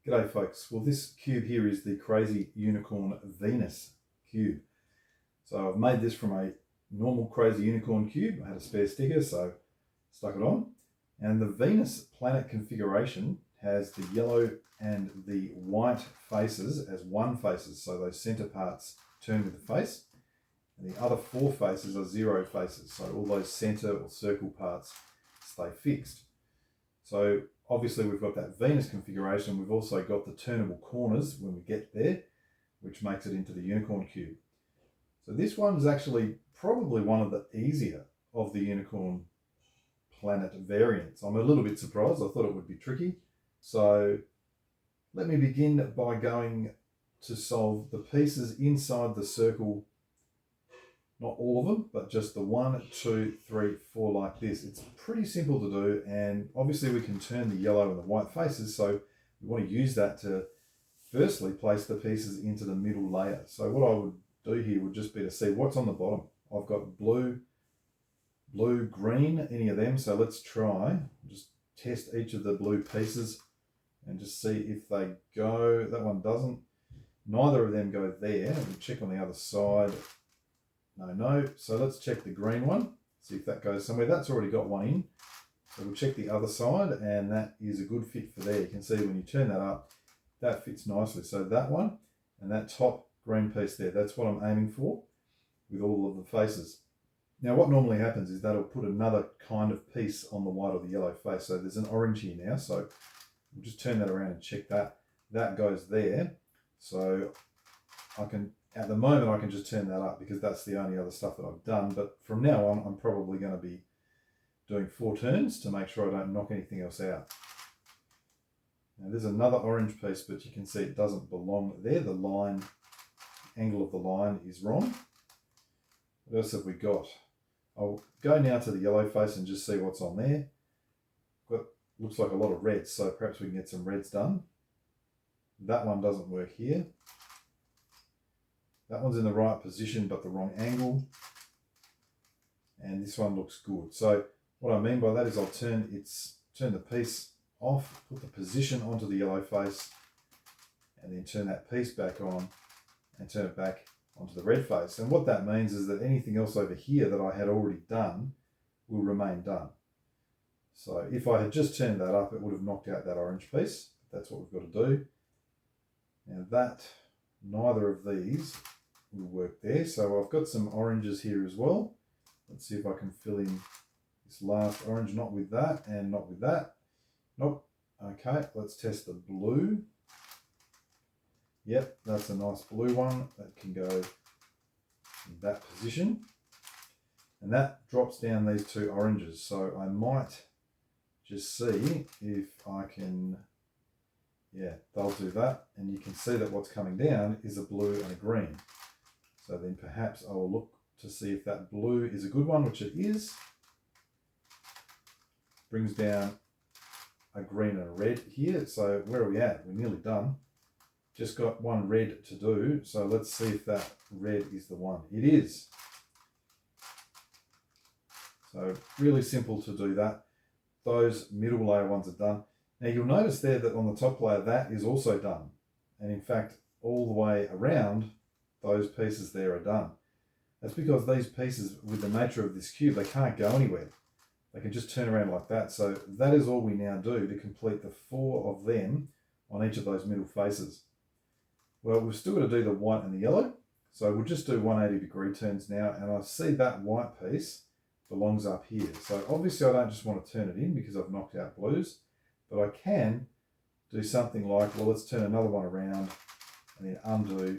G'day folks. Well, this cube here is the Crazy Unicorn Venus cube. So I've made this from a normal Crazy Unicorn cube. I had a spare sticker, so stuck it on. And the Venus planet configuration has the yellow and the white faces as one faces. So those center parts turn with the face, and the other four faces are zero faces. So all those center or circle parts stay fixed. So obviously we've got that Venus configuration. We've also got the turnable corners when we get there, which makes it into the unicorn cube. So this one's actually probably one of the easier of the unicorn planet variants. I'm a little bit surprised. I thought it would be tricky. So let me begin by going to solve the pieces inside the circle. Not all of them, but just the 1, 2, 3, 4 like this. It's pretty simple to do, and obviously we can turn the yellow and the white faces, so we want to use that to firstly place the pieces into the middle layer. So what I would do here would just be to see what's on the bottom. I've got blue, green, any of them, so let's try. Just test each of the blue pieces and just see if they go. That one doesn't. Neither of them go there. We'll check on the other side. No. So let's check the green one, see if that goes somewhere. That's already got one in. So we'll check the other side, and that is a good fit for there. You can see when you turn that up, that fits nicely. So that one and that top green piece there, that's what I'm aiming for with all of the faces. Now what normally happens is that'll put another kind of piece on the white or the yellow face. So there's an orange here now, so we'll just turn that around and check that. That goes there. So I can, at the moment, I can just turn that up because that's the only other stuff that I've done. But from now on, I'm probably going to be doing 4 turns to make sure I don't knock anything else out. Now there's another orange piece, but you can see it doesn't belong there. The line, angle of the line is wrong. What else have we got? I'll go now to the yellow face and just see what's on there. Got, looks like a lot of reds, so perhaps we can get some reds done. That one doesn't work here. That one's in the right position, but the wrong angle. And this one looks good. So what I mean by that is I'll turn the piece off, put the position onto the yellow face, and then turn that piece back on and turn it back onto the red face. And what that means is that anything else over here that I had already done will remain done. So if I had just turned that up, it would have knocked out that orange piece. That's what we've got to do. Now that, neither of these will work there. So I've got some oranges here as well. Let's see if I can fill in this last orange, not with that and not with that. Nope. Okay, let's test the blue. Yep, that's a nice blue one. That can go in that position. And that drops down these 2 oranges. So I might just see if I can, yeah, they'll do that. And you can see that what's coming down is a blue and a green. So then perhaps I will look to see if that blue is a good one, which it is. Brings down a green and a red here. So where are we at? We're nearly done. Just got one red to do. So let's see if that red is the one. It is. So really simple to do that. Those middle layer ones are done. Now you'll notice there that on the top layer, that is also done. And in fact, all the way around, those pieces there are done. That's because these pieces, with the nature of this cube, they can't go anywhere. They can just turn around like that. So that is all we now do to complete the 4 of them on each of those middle faces. Well, we've still got to do the white and the yellow. So we'll just do 180-degree turns now. And I see that white piece belongs up here. So obviously I don't just want to turn it in because I've knocked out blues, but I can do something like, well, let's turn another one around and then undo.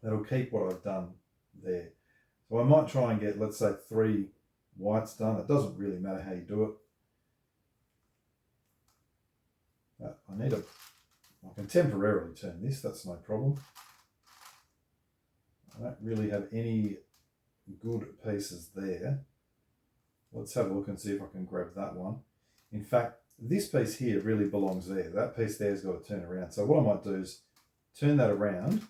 That'll keep what I've done there. So I might try and get, let's say, 3 whites done. It doesn't really matter how you do it. I can temporarily turn this, that's no problem. I don't really have any good pieces there. Let's have a look and see if I can grab that one. In fact, this piece here really belongs there. That piece there's got to turn around. So what I might do is turn that around,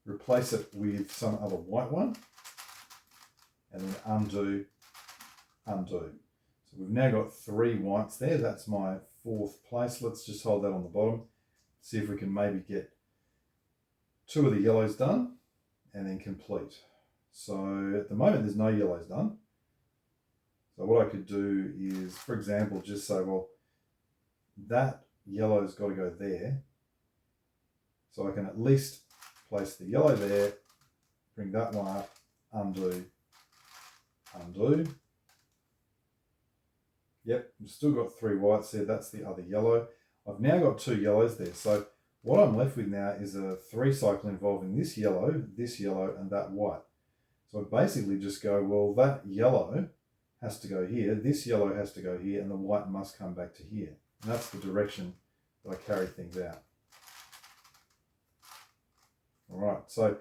replace it with some other white one, and then undo. So we've now got 3 whites there. That's my fourth place. Let's just hold that on the bottom. See if we can maybe get 2 of the yellows done and then complete. So at the moment there's no yellows done. So what I could do is, for example, just say, well, that yellow's got to go there. So I can at least place the yellow there, bring that one up, undo, undo. Yep, I've still got 3 whites there. That's the other yellow. I've now got 2 yellows there. So what I'm left with now is a 3 cycle involving this yellow, and that white. So I basically just go, well, that yellow has to go here, this yellow has to go here, and the white must come back to here. And that's the direction that I carry things out. All right, so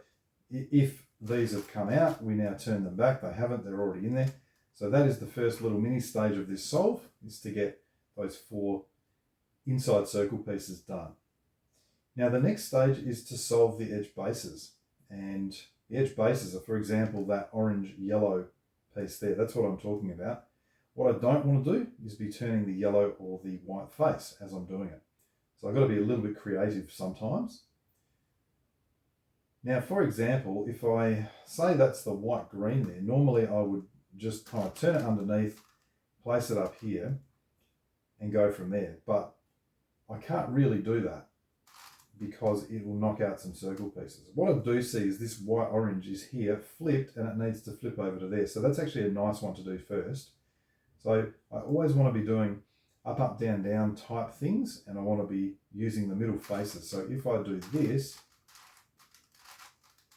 if these have come out, we now turn them back. They haven't, they're already in there. So that is the first little mini stage of this solve, is to get those 4 inside circle pieces done. Now the next stage is to solve the edge bases. And the edge bases are, for example, that orange-yellow piece there. That's what I'm talking about. What I don't want to do is be turning the yellow or the white face as I'm doing it. So I've got to be a little bit creative sometimes. Now, for example, if I say that's the white-green there, normally I would just kind of turn it underneath, place it up here, and go from there. But I can't really do that because it will knock out some circle pieces. What I do see is this white-orange is here, flipped, and it needs to flip over to there. So that's actually a nice one to do first. So I always want to be doing up, up, down, down type things, and I want to be using the middle faces. So if I do this,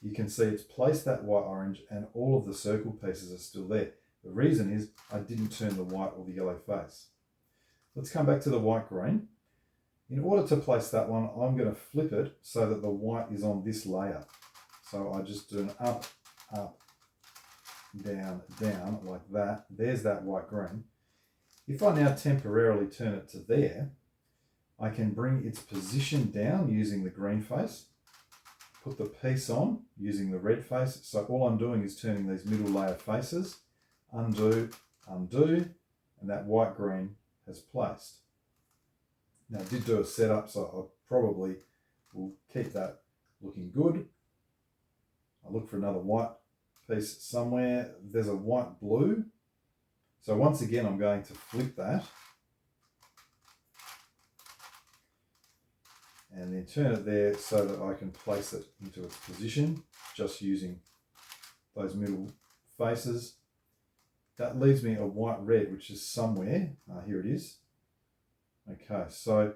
you can see it's placed that white-orange and all of the circle pieces are still there. The reason is I didn't turn the white or the yellow face. Let's come back to the white-green. In order to place that one, I'm going to flip it so that the white is on this layer. So I just do an up, up, down, down, like that. There's that white-green. If I now temporarily turn it to there, I can bring its position down using the green face, put the piece on using the red face. So all I'm doing is turning these middle layer faces, undo, undo, and that white-green has placed. Now I did do a setup, so I probably will keep that looking good. I'll look for another white piece somewhere. There's a white-blue. So once again, I'm going to flip that and then turn it there so that I can place it into its position, just using those middle faces. That leaves me a white-red, which is somewhere. Here it is. Okay, so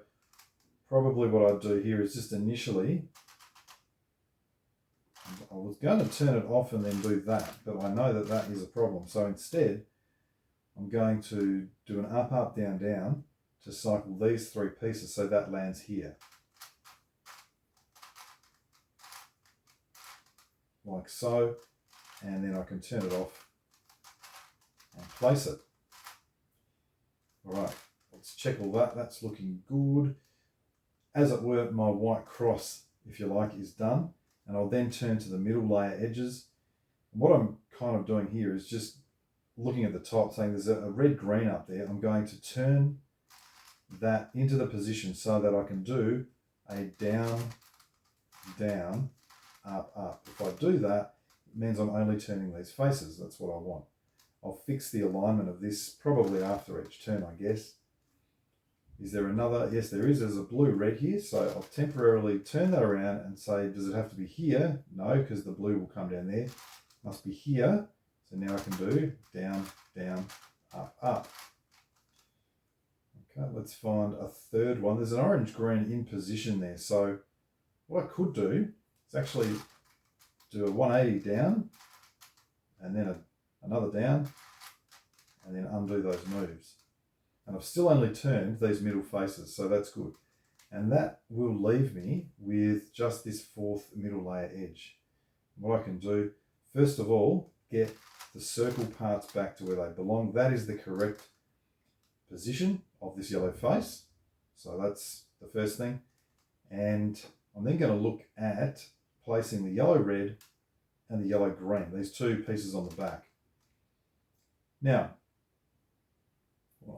probably what I'd do here is just initially, I was going to turn it off and then do that, but I know that that is a problem. So instead, I'm going to do an up, up, down, down to cycle these 3 pieces so that lands here. Like so, and then I can turn it off and place it. All right. Let's check all that. That's looking good. As it were, my white cross, if you like, is done. And I'll then turn to the middle layer edges. And what I'm kind of doing here is just looking at the top, saying there's a red-green up there. I'm going to turn that into the position so that I can do a down, down, up, up. If I do that, it means I'm only turning these faces. That's what I want. I'll fix the alignment of this probably after each turn, I guess. Is there another? Yes, there is. There's a blue-red here. So I'll temporarily turn that around and say, does it have to be here? No, because the blue will come down there. Must be here. So now I can do down, down, up, up. Okay, let's find a third one. There's an orange-green in position there. So what I could do is actually do a 180 down and then another down and then undo those moves. And I've still only turned these middle faces, so that's good. And that will leave me with just this 4th middle layer edge. What I can do, first of all, get the circle parts back to where they belong. That is the correct position of this yellow face. So that's the first thing. And I'm then going to look at placing the yellow-red and the yellow-green, these 2 pieces on the back. Now,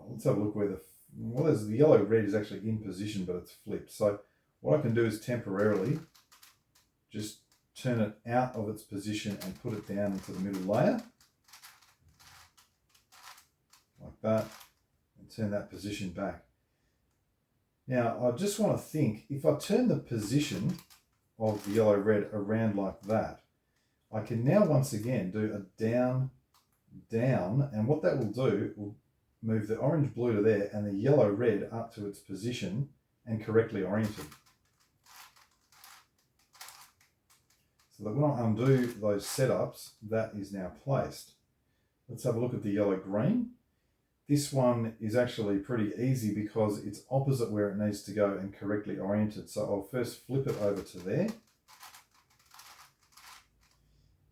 let's have a look where well, there's the yellow red is actually in position, but it's flipped. So what I can do is temporarily just turn it out of its position and put it down into the middle layer, like that, and turn that position back. Now, I just want to think, if I turn the position of the yellow red around like that, I can now once again do a down, down, and what that will do will move the orange blue to there and the yellow red up to its position and correctly oriented. So that when I undo those setups, that is now placed. Let's have a look at the yellow green. This one is actually pretty easy because it's opposite where it needs to go and correctly oriented. So I'll first flip it over to there.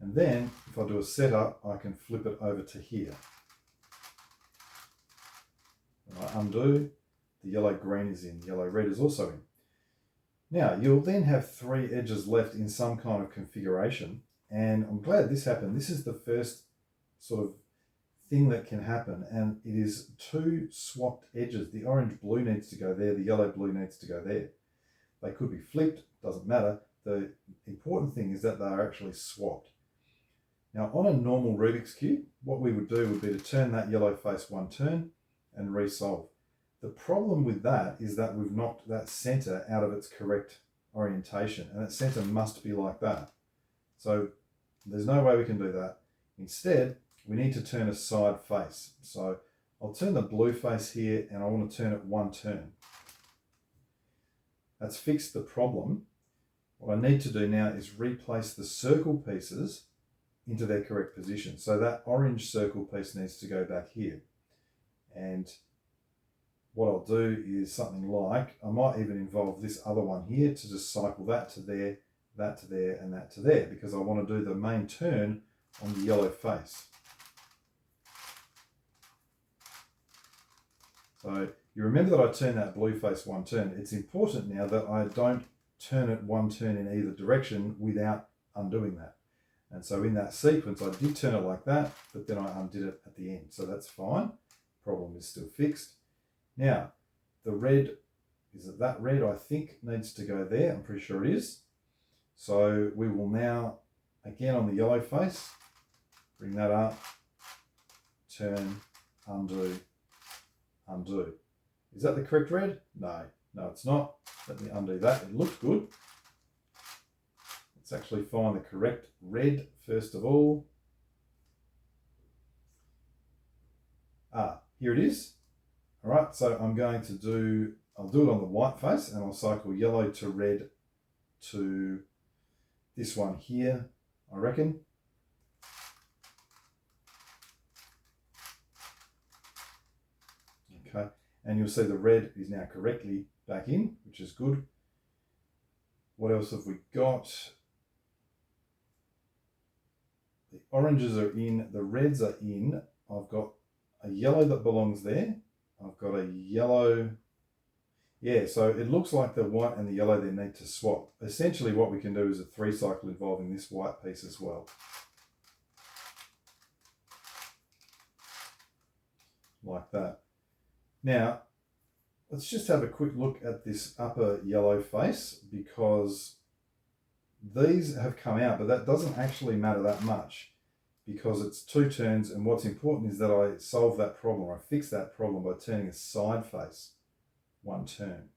And then if I do a setup, I can flip it over to here. When I undo, the yellow green is in, yellow red is also in. Now you'll then have 3 edges left in some kind of configuration. And I'm glad this happened. This is the first sort of thing that can happen, and it is 2 swapped edges. The orange blue needs to go there, the yellow blue needs to go there. They could be flipped, doesn't matter. The important thing is that they are actually swapped. Now on a normal Rubik's Cube, what we would do would be to turn that yellow face 1 turn and resolve. The problem with that is that we've knocked that center out of its correct orientation, and that center must be like that. So there's no way we can do that. Instead, we need to turn a side face. So I'll turn the blue face here, and I want to turn it 1 turn. That's fixed the problem. What I need to do now is replace the circle pieces into their correct position. So that orange circle piece needs to go back here. And what I'll do is something like, I might even involve this other one here to just cycle that to there, that to there, and that to there, because I want to do the main turn on the yellow face. So you remember that I turned that blue face 1 turn. It's important now that I don't turn it 1 turn in either direction without undoing that. And so in that sequence, I did turn it like that, but then I undid it at the end. So that's fine. Problem is still fixed. Now, the red, is it that red I think needs to go there? I'm pretty sure it is. So we will now, again on the yellow face, bring that up, turn, undo, undo. Is that the correct red? No, it's not. Let me undo that. It looked good. Let's actually find the correct red first of all. Here it is. All right, so I'm going to do, I'll do it on the white face, and I'll cycle yellow to red to this one here, I reckon. Okay, and you'll see the red is now correctly back in, which is good. What else have we got? The oranges are in, the reds are in. I've got a yellow that belongs there. I've got a yellow. Yeah, so it looks like the white and the yellow then need to swap. Essentially what we can do is a 3 cycle involving this white piece as well. Like that. Now, let's just have a quick look at this upper yellow face, because these have come out, but that doesn't actually matter that much because it's 2 turns, and what's important is that I solve that problem, or I fix that problem by turning a side face 1 turn.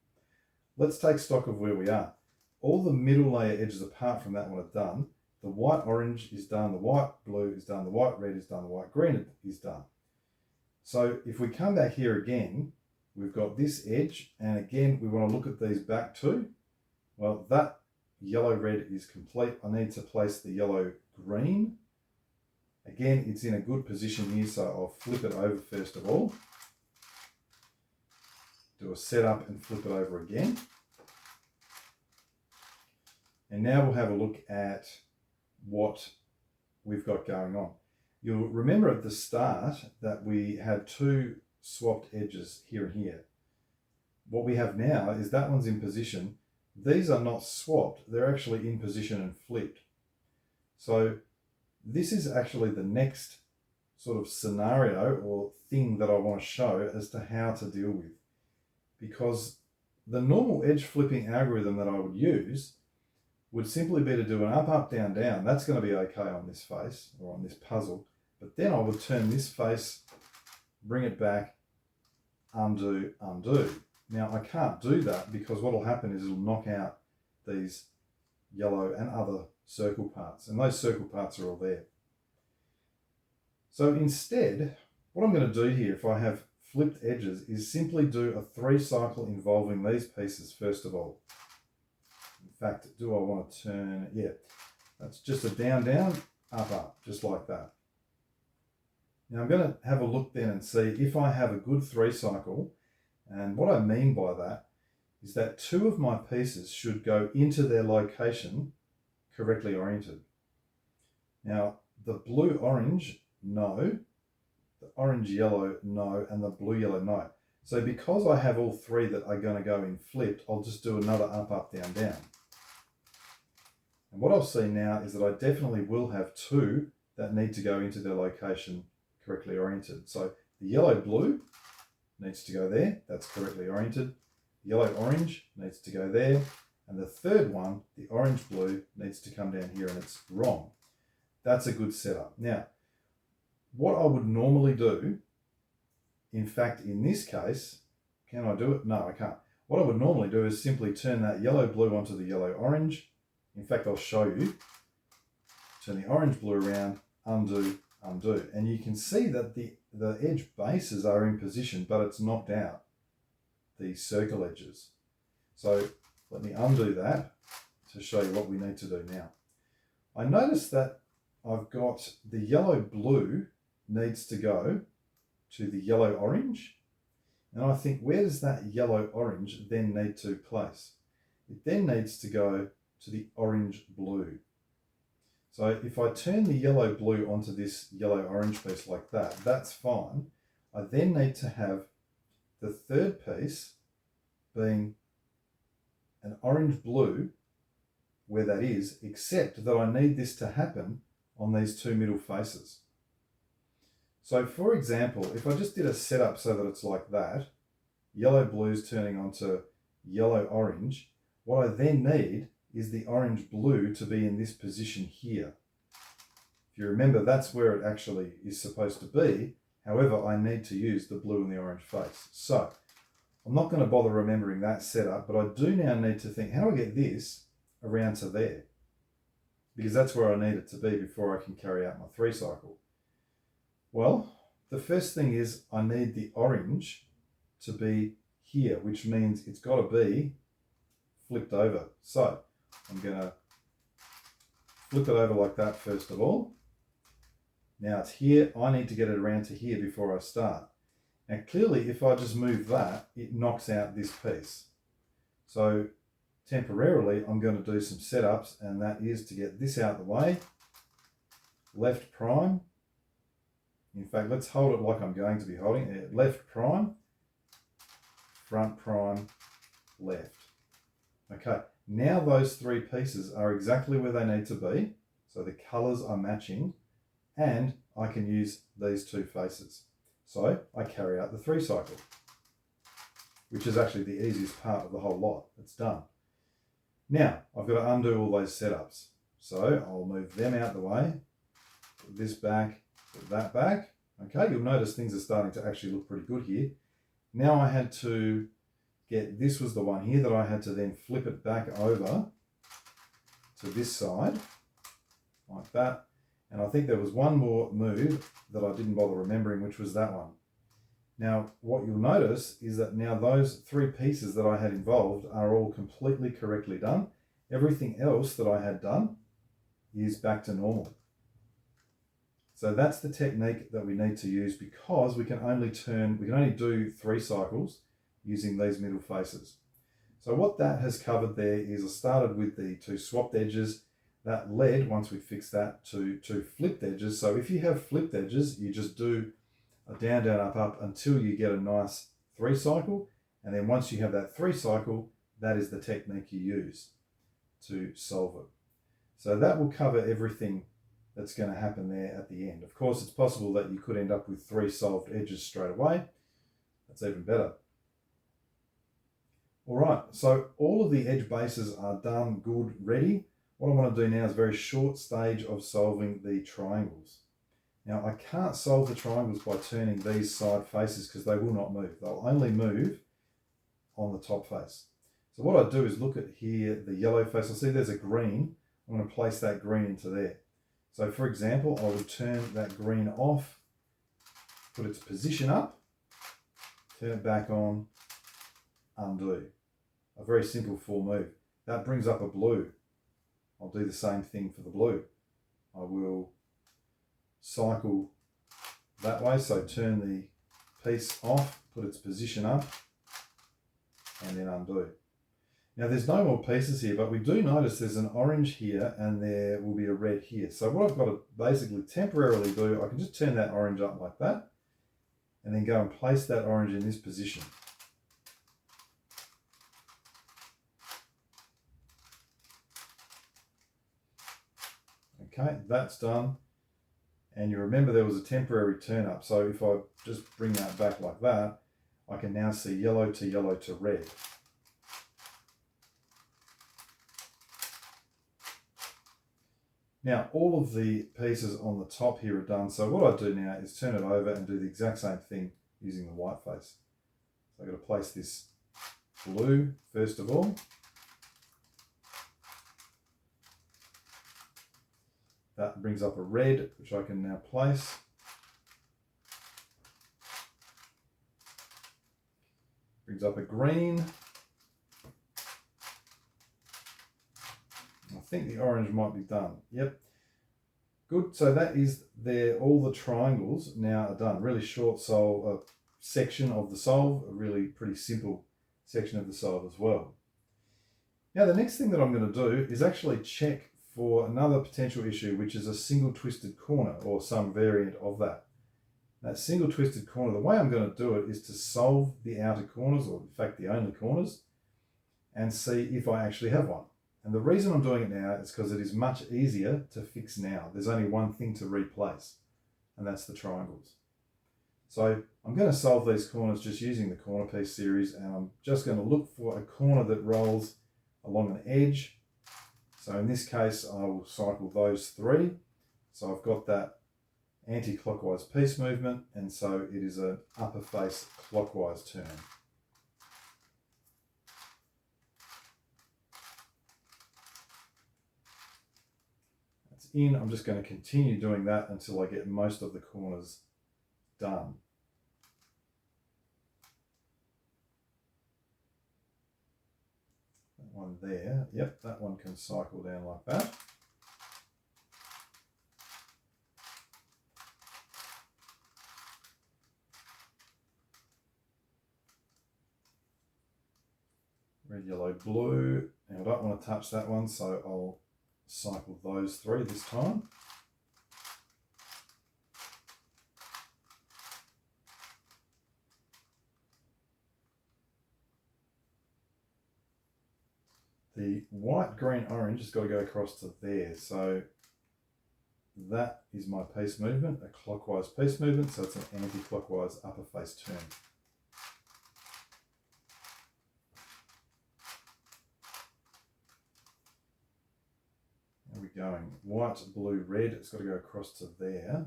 Let's take stock of where we are. All the middle layer edges apart from that one are done. The white orange is done, the white blue is done, the white red is done, the white green is done. So if we come back here again, we've got this edge, and again we want to look at these back too. Well, that yellow red is complete. I need to place the yellow green. Again, it's in a good position here, so I'll flip it over first of all. Do a setup and flip it over again. And now we'll have a look at what we've got going on. You'll remember at the start that we had 2 swapped edges here and here. What we have now is that one's in position. These are not swapped, they're actually in position and flipped. So this is actually the next sort of scenario or thing that I want to show as to how to deal with. because the normal edge flipping algorithm that I would use would simply be to do an up, up, down, down. That's going to be okay on this face or on this puzzle. But then I would turn this face, bring it back, undo, undo. Now I can't do that because what will happen is it'll knock out these yellow and other circle parts, and those circle parts are all there. So instead, what I'm going to do here, if I have flipped edges, is simply do a 3 cycle involving these pieces first of all. In fact, do I want to turn? Yeah, that's just a down, down, up, up, just like that. Now I'm going to have a look then and see if I have a good 3 cycle. And what I mean by that is that 2 of my pieces should go into their location correctly oriented. Now the blue orange, no, the orange yellow, no, and the blue yellow, no. So because I have all 3 that are going to go in flipped, I'll just do another up, up, down, down. And what I'll see now is that I definitely will have 2 that need to go into their location correctly oriented. So the yellow blue needs to go there, that's correctly oriented. Yellow orange needs to go there, and the third one, the orange blue, needs to come down here, and it's wrong. That's a good setup. Now, what I would normally do, in fact in this case, can I do it? No, I can't. What I would normally do is simply turn that yellow blue onto the yellow orange. In fact, I'll show you. Turn the orange blue around, undo, undo. And you can see that the edge bases are in position, but it's knocked out the circle edges. So let me undo that to show you what we need to do now. I notice that I've got the yellow blue needs to go to the yellow orange. And I think, where does that yellow orange then need to place? It then needs to go to the orange blue. So if I turn the yellow blue onto this yellow orange piece like that, that's fine. I then need to have the third piece being an orange blue where that is, except that I need this to happen on these 2 middle faces. So for example, if I just did a setup so that it's like that, yellow blue's turning onto yellow orange, what I then need is the orange blue to be in this position here. If you remember, that's where it actually is supposed to be. However, I need to use the blue and the orange face. So I'm not going to bother remembering that setup, but I do now need to think, how do I get this around to there? Because that's where I need it to be before I can carry out my 3 cycle. Well, the first thing is I need the orange to be here, which means it's got to be flipped over. So I'm going to flip it over like that first of all. Now it's here. I need to get it around to here before I start. Now clearly, if I just move that, it knocks out this piece. So temporarily, I'm going to do some setups, and that is to get this out of the way. Left prime. In fact, let's hold it like I'm going to be holding it. Left prime, front prime, left. Okay, now those 3 pieces are exactly where they need to be. So the colors are matching, and I can use these 2 faces. So I carry out the 3 cycle, which is actually the easiest part of the whole lot. It's done. Now I've got to undo all those setups. So I'll move them out the way, put this back, put that back. Okay, you'll notice things are starting to actually look pretty good here. Now I had to get, this was the one here that I had to then flip it back over to this side, like that. And I think there was one more move that I didn't bother remembering, which was that one. Now, what you'll notice is that now those 3 pieces that I had involved are all completely correctly done. Everything else that I had done is back to normal. So that's the technique that we need to use, because we can only do 3 cycles using these middle faces. So what that has covered there is I started with the 2 swapped edges. That led, once we fixed that, to 2 flipped edges. So if you have flipped edges, you just do a down, down, up, up until you get a nice 3 cycle. And then once you have that 3 cycle, that is the technique you use to solve it. So that will cover everything that's going to happen there at the end. Of course, it's possible that you could end up with 3 solved edges straight away. That's even better. All right, so all of the edge bases are done, good, ready. What I want to do now is a very short stage of solving the triangles. Now, I can't solve the triangles by turning these side faces because they will not move. They'll only move on the top face. So what I do is look at here, the yellow face. I see there's a green. I'm going to place that green into there. So for example, I would turn that green off, put its position up, turn it back on, undo. A very simple full move. That brings up a blue. I'll do the same thing for the blue. I will cycle that way, so turn the piece off, put its position up, and then undo. Now there's no more pieces here, but we do notice there's an orange here and there will be a red here. So what I've got to basically temporarily do, I can just turn that orange up like that, and then go and place that orange in this position. Okay, that's done. And you remember there was a temporary turn up. So if I just bring that back like that, I can now see yellow to red. Now all of the pieces on the top here are done. So what I do now is turn it over and do the exact same thing using the white face. So I've got to place this blue first of all. That brings up a red, which I can now place. Brings up a green. I think the orange might be done. Yep. Good. So that is there. All the triangles now are done. Really short solve section of the solve. A really pretty simple section of the solve as well. Now the next thing that I'm going to do is actually check for another potential issue, which is a single twisted corner or some variant of that. That single twisted corner, the way I'm going to do it is to solve the outer corners, or in fact the only corners, and see if I actually have one. And the reason I'm doing it now is because it is much easier to fix now. There's only one thing to replace, and that's the triangles. So I'm going to solve these corners just using the corner piece series, and I'm just going to look for a corner that rolls along an edge. So in this case, I will cycle those three. So I've got that anti-clockwise piece movement, and so it is an upper face clockwise turn. That's in. I'm just going to continue doing that until I get most of the corners done. One there, yep, that one can cycle down like that. Red, yellow, blue. Now I don't want to touch that one, so I'll cycle those three this time. The white, green, orange has got to go across to there. So that is my piece movement, a clockwise piece movement. So it's an anti-clockwise upper face turn. There we go. White, blue, red. It's got to go across to there.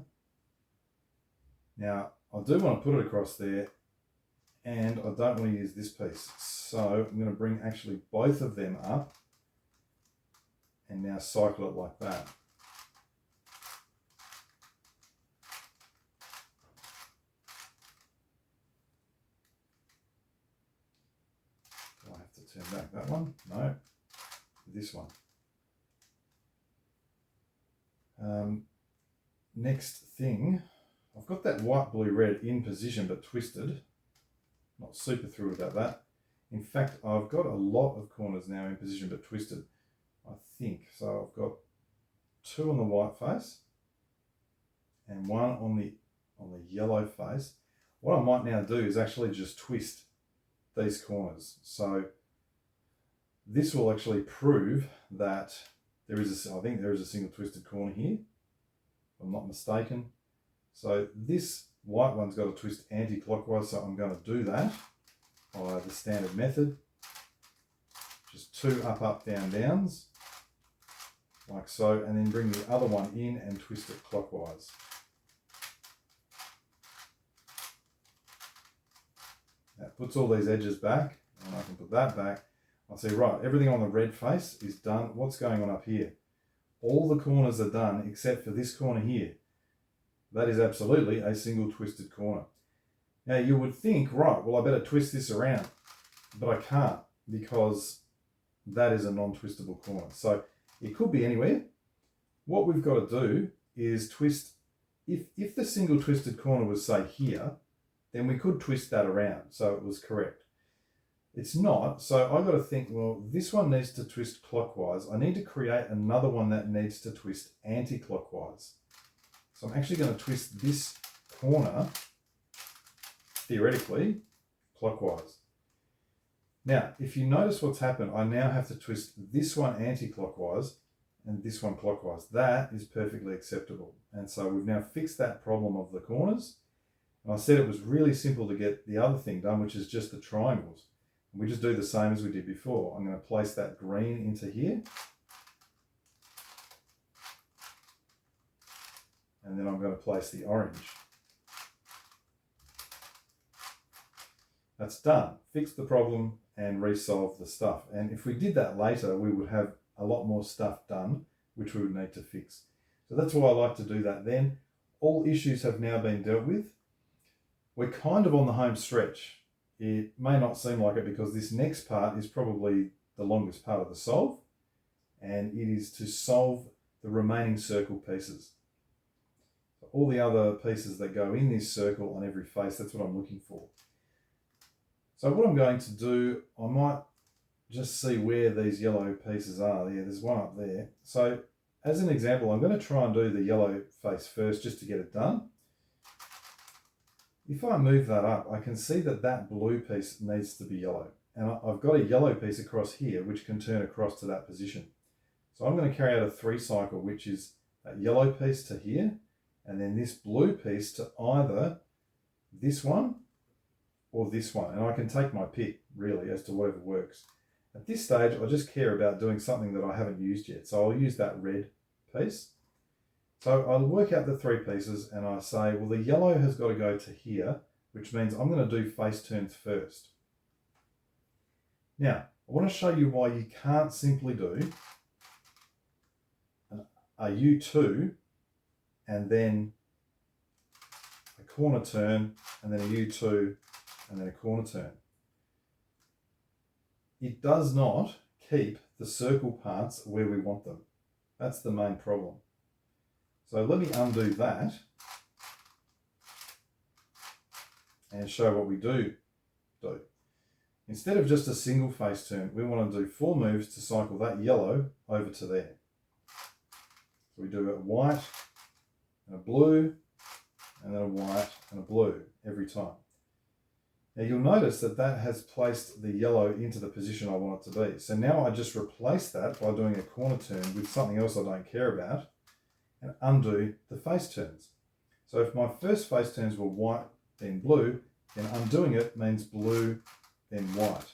Now I do want to put it across there, and I don't want to use this piece. So I'm going to bring actually both of them up and now cycle it like that. Do I have to turn back that one? No, this one. Next thing, I've got that white, blue, red in position but twisted. Not super thrilled about that. In fact, I've got a lot of corners now in position but twisted, I think. So I've got two on the white face and one on the yellow face. What I might now do is actually just twist these corners. So this will actually prove that there is I think there is a single twisted corner here, if I'm not mistaken. So this white one's got to twist anti-clockwise, so I'm going to do that by the standard method. 2 up, up, down, downs, like so, and then bring the other one in and twist it clockwise. That puts all these edges back, and I can put that back. I'll see, right, everything on the red face is done. What's going on up here? All the corners are done except for this corner here. That is absolutely a single twisted corner. Now you would think, right, well I better twist this around, but I can't because that is a non-twistable corner. So it could be anywhere. What we've got to do is twist, if the single twisted corner was say here, then we could twist that around so it was correct. It's not, so I've got to think, well, this one needs to twist clockwise. I need to create another one that needs to twist anti-clockwise. So I'm actually going to twist this corner, theoretically, clockwise. Now, if you notice what's happened, I now have to twist this one anti-clockwise and this one clockwise. That is perfectly acceptable. And so we've now fixed that problem of the corners. And I said it was really simple to get the other thing done, which is just the triangles. We just do the same as we did before. I'm going to place that green into here. And then I'm going to place the orange. That's done. Fix the problem and resolve the stuff. And if we did that later, we would have a lot more stuff done, which we would need to fix. So that's why I like to do that then. All issues have now been dealt with. We're kind of on the home stretch. It may not seem like it because this next part is probably the longest part of the solve, and it is to solve the remaining circle pieces. All the other pieces that go in this circle on every face, that's what I'm looking for. So what I'm going to do, I might just see where these yellow pieces are. Yeah, there's one up there. So as an example, I'm going to try and do the yellow face first just to get it done. If I move that up, I can see that that blue piece needs to be yellow. And I've got a yellow piece across here, which can turn across to that position. So I'm going to carry out a 3 cycle, which is that yellow piece to here, and then this blue piece to either this one or this one. And I can take my pick, really, as to whatever works. At this stage, I just care about doing something that I haven't used yet. So I'll use that red piece. So I'll work out the 3 pieces and I say, well, the yellow has got to go to here, which means I'm going to do face turns first. Now, I want to show you why you can't simply do a U2 and then a corner turn and then a U2 and then a corner turn. It does not keep the circle parts where we want them. That's the main problem. So let me undo that and show what we do. Instead of just a single face turn, we want to do 4 moves to cycle that yellow over to there. So we do a white and a blue and then a white and a blue every time. Now you'll notice that that has placed the yellow into the position I want it to be. So now I just replace that by doing a corner turn with something else I don't care about and undo the face turns. So if my first face turns were white, then blue, then undoing it means blue, then white.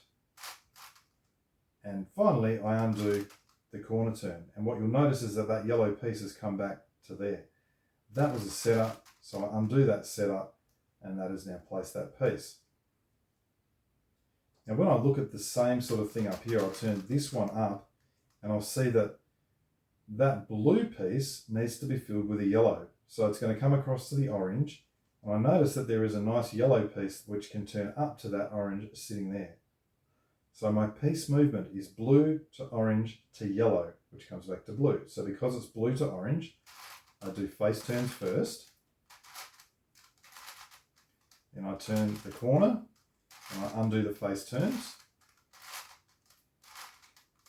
And finally, I undo the corner turn. And what you'll notice is that that yellow piece has come back to there. That was a setup, so I undo that setup, and that has now placed that piece. Now when I look at the same sort of thing up here, I'll turn this one up, and I'll see that that blue piece needs to be filled with a yellow. So it's going to come across to the orange. And I notice that there is a nice yellow piece which can turn up to that orange sitting there. So my piece movement is blue to orange to yellow, which comes back to blue. So because it's blue to orange, I do face turns first. Then I turn the corner and I undo the face turns.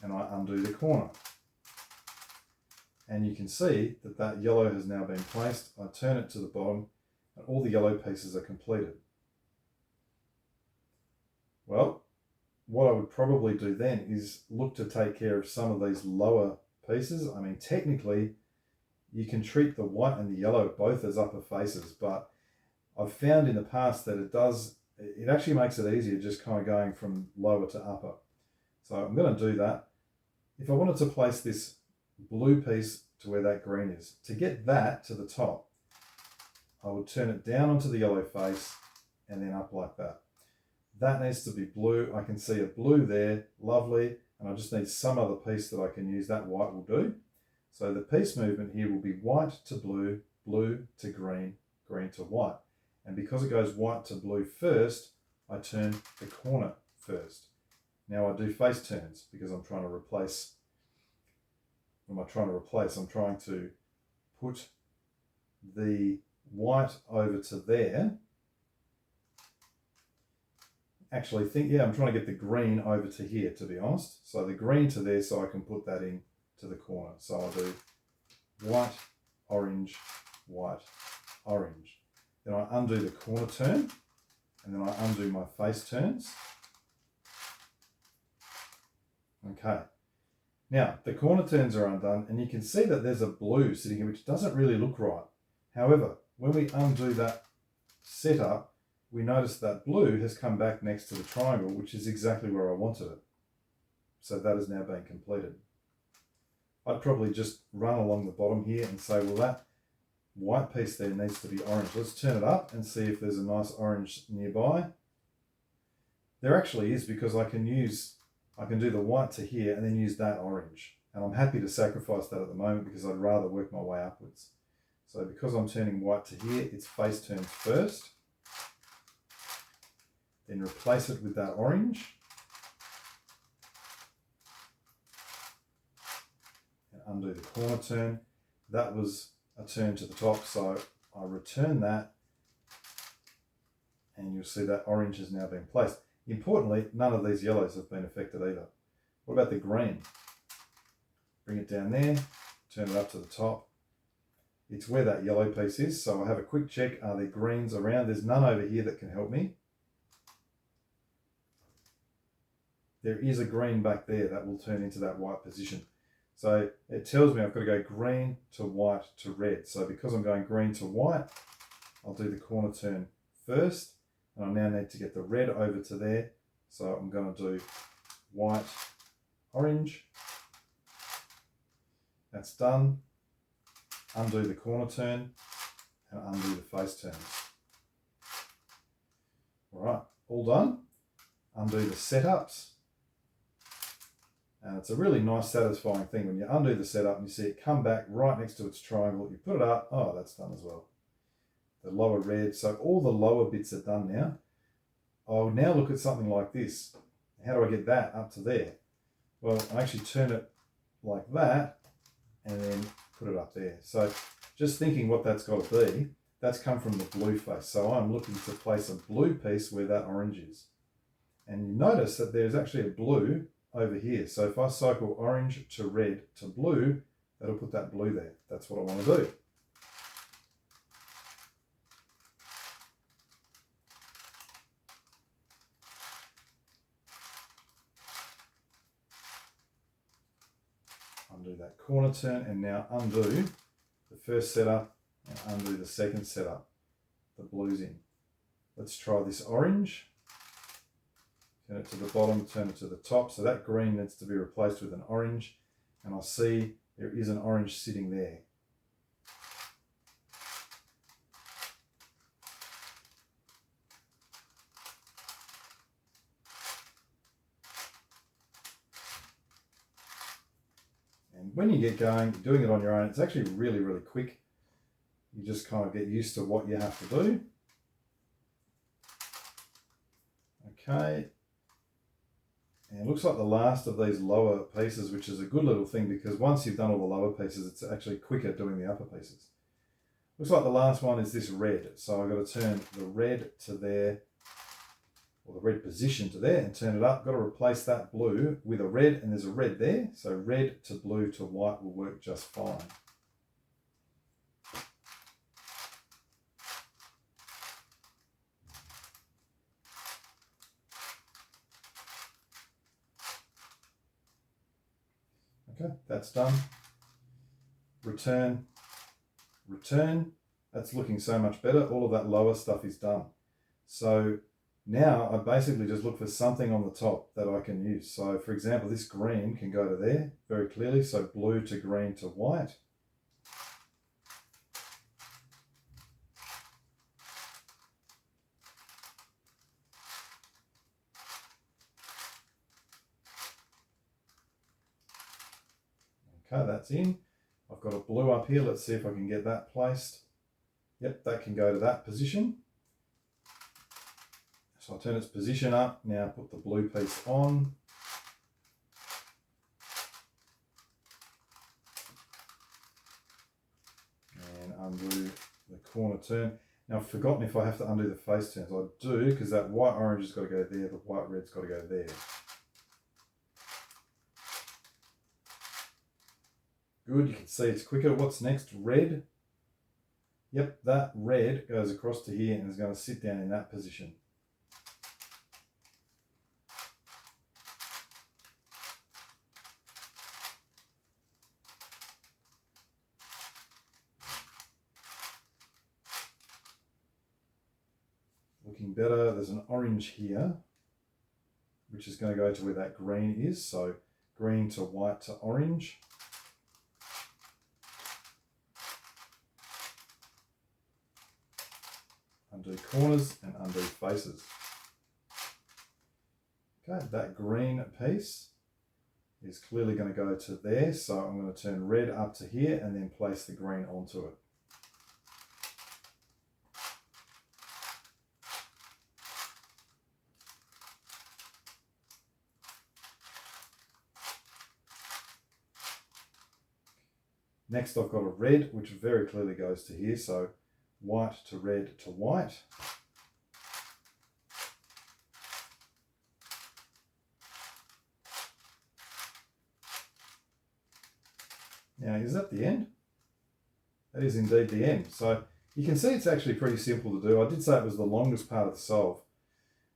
And I undo the corner. And you can see that that yellow has now been placed. I turn it to the bottom and all the yellow pieces are completed. Well, what I would probably do then is look to take care of some of these lower pieces. I mean, technically, you can treat the white and the yellow both as upper faces, but I've found in the past that it actually makes it easier just kind of going from lower to upper. So I'm going to do that. if I wanted to place this blue piece to where that green is, to get that to the top, I would turn it down onto the yellow face and then up like that. That needs to be blue. I can see a blue there, lovely, and I just need some other piece that I can use. That white will do. So the piece movement here will be white to blue, blue to green, green to white. And because it goes white to blue first, I turn the corner first. Now I do face turns because I'm trying to replace. What am I trying to replace? I'm trying to put the white over to there. Actually, I'm trying to get the green over to here, to be honest. So the green to there so I can put that in to the corner. So I'll do white, orange, white, orange. Then I undo the corner turn, and then I undo my face turns. Okay. Now, the corner turns are undone, and you can see that there's a blue sitting here, which doesn't really look right. However, when we undo that setup, we notice that blue has come back next to the triangle, which is exactly where I wanted it. So that has now been completed. I'd probably just run along the bottom here and say, well, that white piece there needs to be orange. Let's turn it up and see if there's a nice orange nearby. There actually is, because I can do the white to here and then use that orange. And I'm happy to sacrifice that at the moment because I'd rather work my way upwards. So because I'm turning white to here, it's face turns first. Then replace it with that orange. And undo the corner turn. That was a turn to the top, so I return that. And you'll see that orange has now been placed. Importantly, none of these yellows have been affected either. What about the green? Bring it down there, turn it up to the top. It's where that yellow piece is, so I have a quick check. Are there greens around? There's none over here that can help me. There is a green back there that will turn into that white position. So it tells me I've got to go green to white to red. So because I'm going green to white, I'll do the corner turn first. And I now need to get the red over to there. So I'm going to do white, orange. That's done. Undo the corner turn and undo the face turns. All right, all done. Undo the setups. And it's a really nice, satisfying thing when you undo the setup and you see it come back right next to its triangle. You put it up. Oh, that's done as well. The lower red. So all the lower bits are done now. I'll now look at something like this. How do I get that up to there? Well, I actually turn it like that and then put it up there. So just thinking what that's got to be, that's come from the blue face. So I'm looking to place a blue piece where that orange is. And you notice that there's actually a blue over here. So if I cycle orange to red to blue, that'll put that blue there. That's what I want to do. Undo that corner turn and now undo the first setup and undo the second setup. The blue's in. Let's try this orange. Turn it to the bottom, turn it to the top. So that green needs to be replaced with an orange. And I'll see there is an orange sitting there. And when you get going, doing it on your own, it's actually really, really quick. You just kind of get used to what you have to do. Okay. And it looks like the last of these lower pieces, which is a good little thing because once you've done all the lower pieces, it's actually quicker doing the upper pieces. Looks like the last one is this red. So I've got to turn the red to there, or the red position to there, and turn it up. Got to replace that blue with a red, and there's a red there. So red to blue to white will work just fine. Okay, that's done. Return, return. That's looking so much better. All of that lower stuff is done. So Now I basically just look for something on the top that I can use. So for example, this green can go to there very clearly. So blue to green to white. Okay, that's in. I've got a blue up here. Let's see if I can get that placed. Yep, that can go to that position. So I'll turn its position up. Now put the blue piece on. And undo the corner turn. Now I've forgotten if I have to undo the face turns. I do, because that white orange has got to go there, the white red's got to go there. Good, you can see it's quicker. What's next? Red. Yep, that red goes across to here and is going to sit down in that position. Looking better. There's an orange here, which is going to go to where that green is. So green to white to orange. Undo corners and undo faces. Okay, that green piece is clearly going to go to there. So I'm going to turn red up to here and then place the green onto it. Next I've got a red, which very clearly goes to here. So white to red to white. Now, is that the end? That is indeed the end. So you can see it's actually pretty simple to do. I did say it was the longest part of the solve,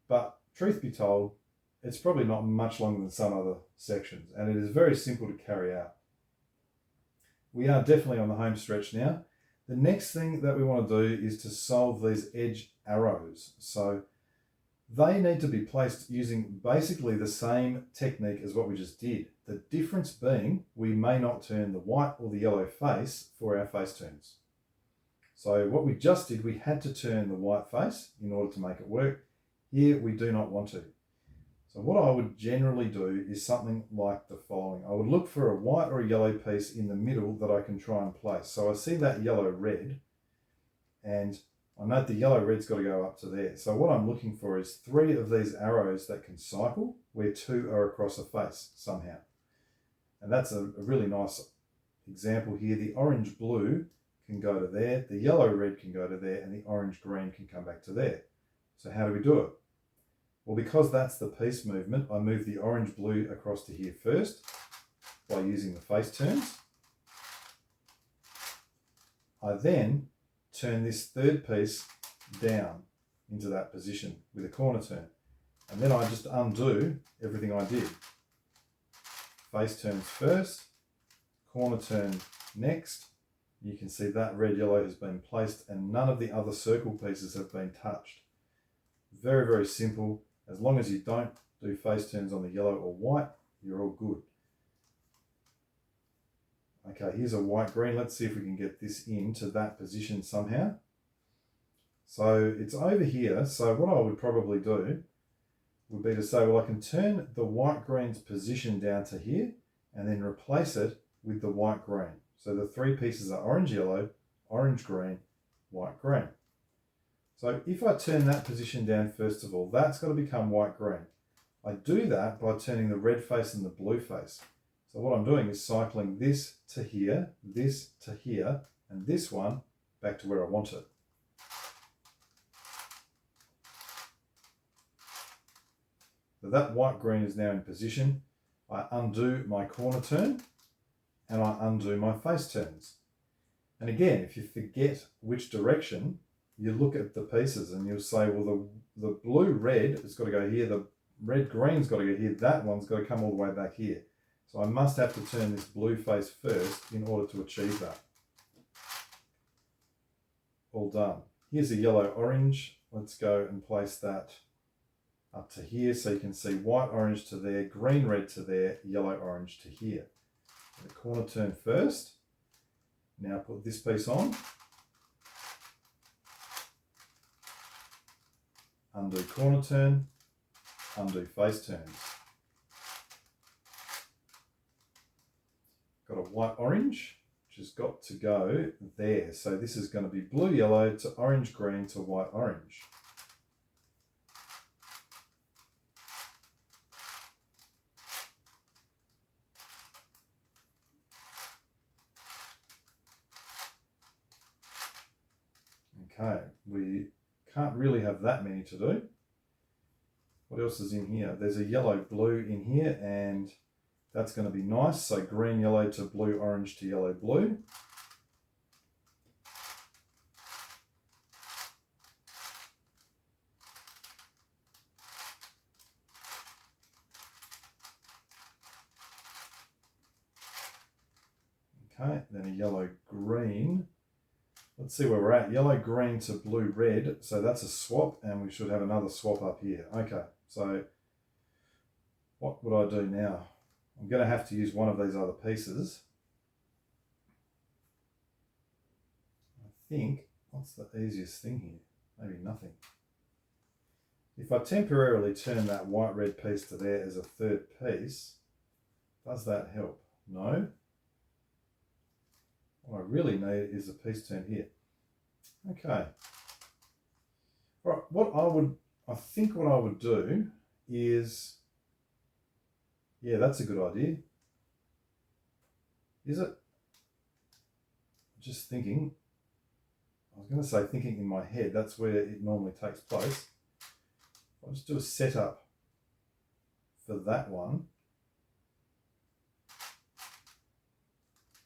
but truth be told, it's probably not much longer than some other sections, and it is very simple to carry out. We are definitely on the home stretch now. The next thing that we want to do is to solve these edge arrows. So they need to be placed using basically the same technique as what we just did. The difference being we may not turn the white or the yellow face for our face turns. So what we just did, we had to turn the white face in order to make it work. Here we do not want to. So what I would generally do is something like the following. I would look for a white or a yellow piece in the middle that I can try and place. So I see that yellow-red, and I note the yellow-red's got to go up to there. So what I'm looking for is 3 of these arrows that can cycle, where 2 are across a face somehow. And that's a really nice example here. The orange-blue can go to there, the yellow-red can go to there, and the orange-green can come back to there. So how do we do it? Well, because that's the piece movement, I move the orange-blue across to here first by using the face turns. I then turn this third piece down into that position with a corner turn. And then I just undo everything I did. Face turns first, corner turn next. You can see that red-yellow has been placed and none of the other circle pieces have been touched. Very, very simple. As long as you don't do face turns on the yellow or white, you're all good. Okay, here's a white-green. Let's see if we can get this into that position somehow. So it's over here. So what I would probably do would be to say, well, I can turn the white-green's position down to here and then replace it with the white-green. So the 3 pieces are orange-yellow, orange-green, white-green. So if I turn that position down first of all, that's got to become white-green. I do that by turning the red face and the blue face. So what I'm doing is cycling this to here, and this one back to where I want it. So that white-green is now in position. I undo my corner turn and I undo my face turns. And again, if you forget which direction, you look at the pieces and you'll say, well, the blue-red has got to go here, the red-green's got to go here, that one's got to come all the way back here. So I must have to turn this blue face first in order to achieve that. All done. Here's a yellow-orange. Let's go and place that up to here. So you can see white, orange to there, green, red to there, yellow, orange to here. The corner turn first. Now put this piece on. Undo corner turn, undo face turns. Got a white, orange, which has got to go there. So this is going to be blue, yellow to orange, green to white, orange. Okay, we can't really have that many to do. What else is in here? There's a yellow, blue in here, and that's going to be nice. So green, yellow to blue, orange to yellow, blue. Okay, then a yellow, green. Let's see where we're at. Yellow, green to blue, red. So that's a swap, and we should have another swap up here. Okay, so what would I do now? I'm going to have to use one of these other pieces. I think, what's the easiest thing here? Maybe nothing. If I temporarily turn that white, red piece to there as a third piece, does that help? No. What I really need is a piece turned here. Okay. Right, I think what I would do is, yeah, that's a good idea. Is it? Just thinking, I was going to say thinking in my head, that's where it normally takes place. I'll just do a setup for that one.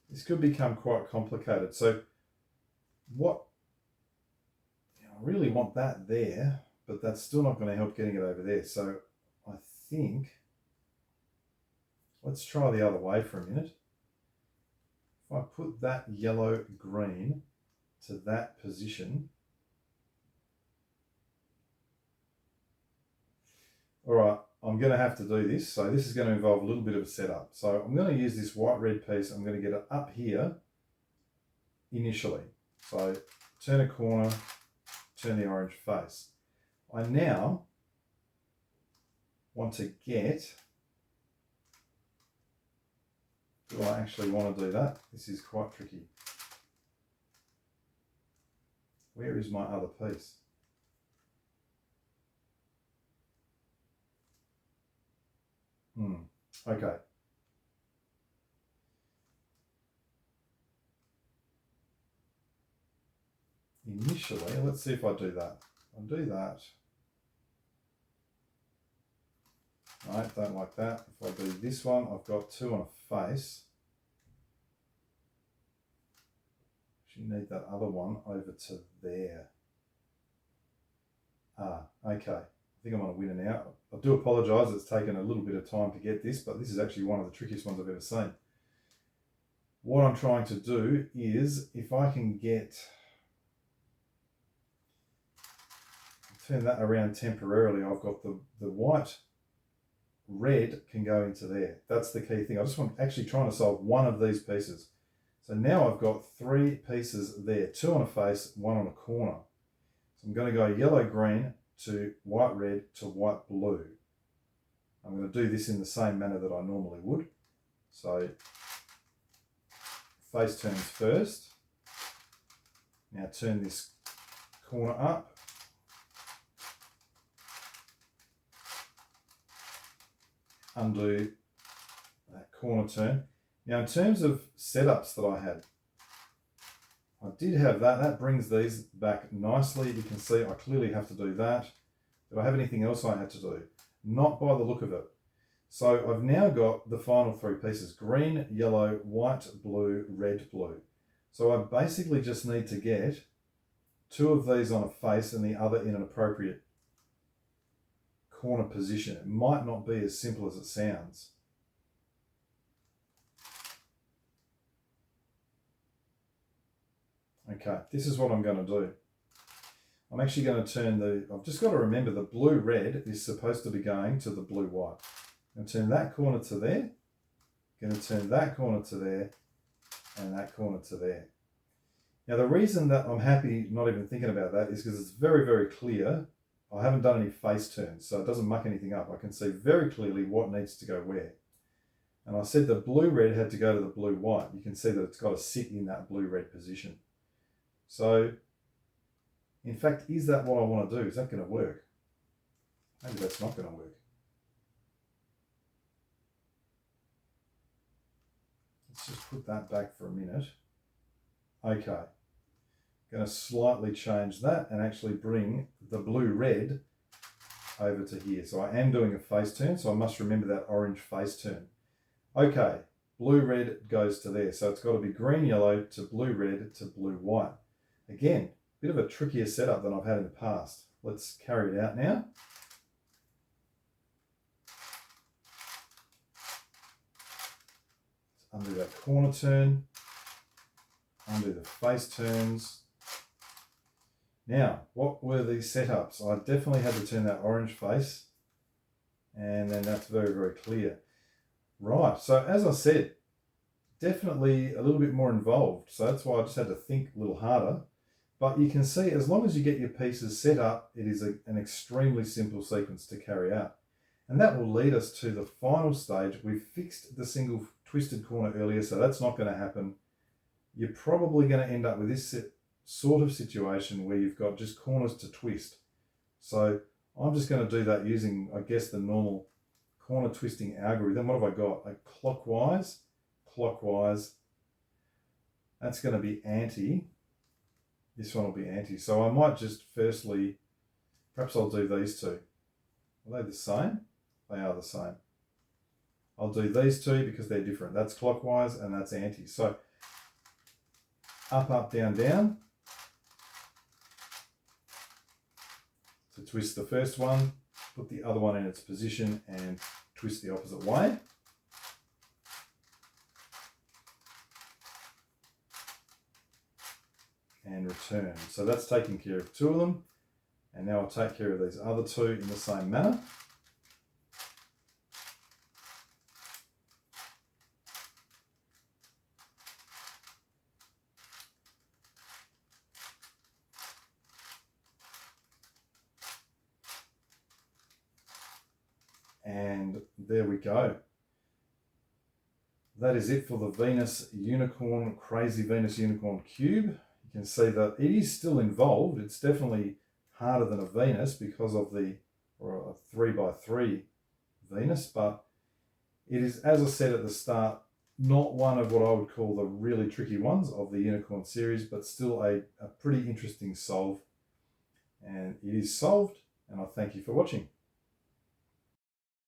This could become quite complicated. So I really want that there, but that's still not going to help getting it over there. So I think, let's try the other way for a minute. If I put that yellow, green to that position. All right, I'm going to have to do this. So this is going to involve a little bit of a setup. So I'm going to use this white, red piece. I'm going to get it up here initially. So turn a corner, turn the orange face. I now want to get, do I actually want to do that? This is quite tricky. Where is my other piece? Okay. Initially, let's see if I do that. I'll do that. Right, don't like that. If I do this one, I've got two on a face. Actually need that other one over to there. Okay. I think I'm on a winner now. I do apologise, it's taken a little bit of time to get this, but this is actually one of the trickiest ones I've ever seen. What I'm trying to do is, if I can get, turn that around temporarily, I've got the white, red can go into there. That's the key thing. I just want actually trying to solve one of these pieces. So now I've got three pieces there, two on a face, one on a corner. So I'm going to go yellow, green to white, red to white, blue. I'm going to do this in the same manner that I normally would. So face turns first. Now turn this corner up. Undo that corner turn. Now in terms of setups that I had, I did have that. That brings these back nicely. You can see I clearly have to do that. Did I have anything else I had to do? Not by the look of it. So I've now got the final three pieces: green, yellow, white, blue, red, blue. So I basically just need to get two of these on a face and the other in an appropriate corner position. It might not be as simple as it sounds. Okay, this is what I'm going to do. I'm actually going to turn I've just got to remember the blue-red is supposed to be going to the blue-white. I'm going to turn that corner to there, going to turn that corner to there, and that corner to there. Now the reason that I'm happy not even thinking about that is because it's very, very clear. I haven't done any face turns, so it doesn't muck anything up. I can see very clearly what needs to go where. And I said the blue-red had to go to the blue-white. You can see that it's got to sit in that blue-red position. So, in fact, is that what I want to do? Is that going to work? Maybe that's not going to work. Let's just put that back for a minute. Okay. Going to slightly change that and actually bring the blue-red over to here. So I am doing a face turn, so I must remember that orange face turn. Okay, blue-red goes to there. So it's got to be green-yellow to blue-red to blue-white. Again, a bit of a trickier setup than I've had in the past. Let's carry it out now. Let's undo that corner turn, undo the face turns. Now, what were these setups? I definitely had to turn that orange face, and then that's very, very clear. Right, so as I said, definitely a little bit more involved. So that's why I just had to think a little harder. But you can see, as long as you get your pieces set up, it is an extremely simple sequence to carry out. And that will lead us to the final stage. We've fixed the single twisted corner earlier, so that's not going to happen. You're probably going to end up with this sort of situation where you've got just corners to twist. So I'm just going to do that using, I guess, the normal corner twisting algorithm. What have I got? A clockwise, clockwise. That's going to be anti. This one will be anti. So I might just firstly, perhaps I'll do these two. Are they the same? They are the same. I'll do these two because they're different. That's clockwise and that's anti. So up, up, down, down. So twist the first one, put the other one in its position and twist the opposite way. And return. So that's taking care of two of them. And now I'll take care of these other two in the same manner. And there we go. That is it for the Venus Unicorn, Crazy Venus Unicorn Cube. You can see that it is still involved. It's definitely harder than a Venus because of or a 3x3 Venus, but it is, as I said at the start, not one of what I would call the really tricky ones of the Unicorn series, but still a pretty interesting solve. And it is solved, and I thank you for watching.